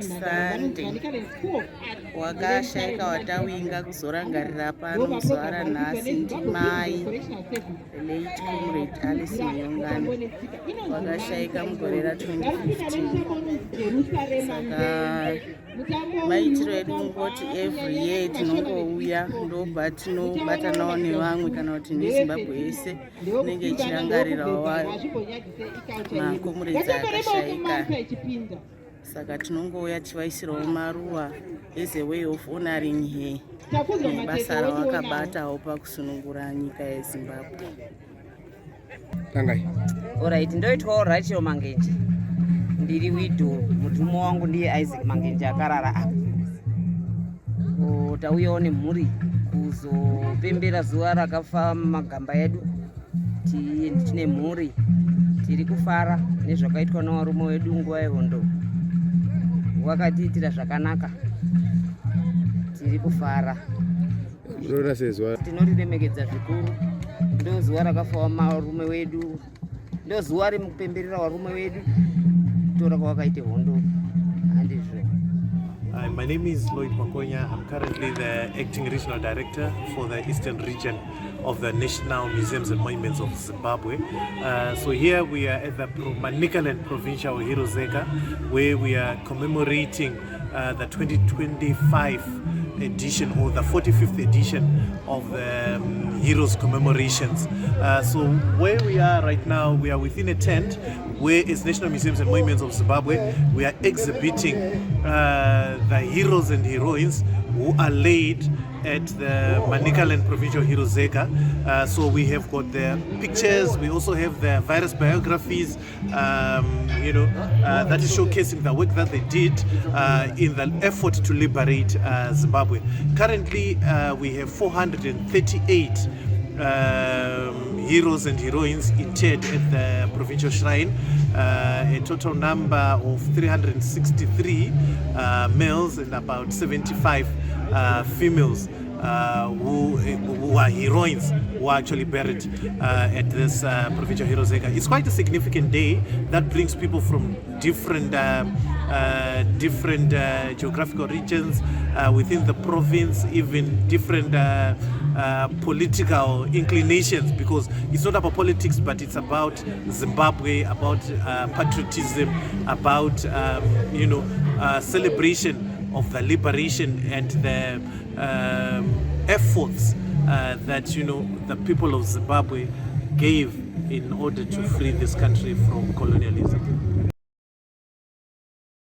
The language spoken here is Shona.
Sunday wakashaika watawinga kuzorangarira pano muzuva ranhasi ndimai late comrade Alice Nyongani wakashaika mugore ra2015. Saka maitiro edu ngoti every year tinongouya ndobva tinobatanawo nevamwe kana kuti neZimbabwe yese inenge ichirangarirawo makomrades akashaika. Saka tinongouya tichivaisirawo maruva as a way of honoring her nebasa ravakabatawo pakusunungura nyika yeZimbabwe. Alright, ndoitwawo Rachel Mangenje, ndiri widow. Mutumo wangu ndiye Isaac Mangenje akarara apa. Tauyawo nemhuri kuzopembera zuva rakafa magamba edu. Tine mhuri tiri kufara nezvakaitwa nevarume wedu nguva yehondo. Wakatiitira zvakanaka, tiri kufara. Tinoriremekedza zvikuru. Ndo zuva rakafa marume wedu, ndo zuva remukupemberera varume wedu tora kwavakaite hondo. My name is Lloyd Makonya. I'm currently the Acting Regional Director for the Eastern Region of the National Museums and Monuments of Zimbabwe. So here we are at the Manicaland Provincial Heroes Acre, where we are commemorating the 2025 edition or the 45th edition of the Heroes commemorations. So where we are right now, we are within a tent where it's National Museums and Monuments of Zimbabwe. We are exhibiting the heroes and heroines who are laid at the Manicaland Provincial Heroes Acre. So we have got their pictures, we also have their various biographies, that is showcasing the work that they did in the effort to liberate Zimbabwe. Currently, we have 438 heroes and heroines interred at the provincial shrine, a total number of 363 males and about 75 females who are heroines who are actually buried at this Provincial Heroes Acre. It's quite a significant day that brings people from different geographical regions within the province, even different political inclinations, because it's not about politics but it's about Zimbabwe, about patriotism, about celebration of the liberation and the efforts that the people of Zimbabwe gave in order to free this country from colonialism.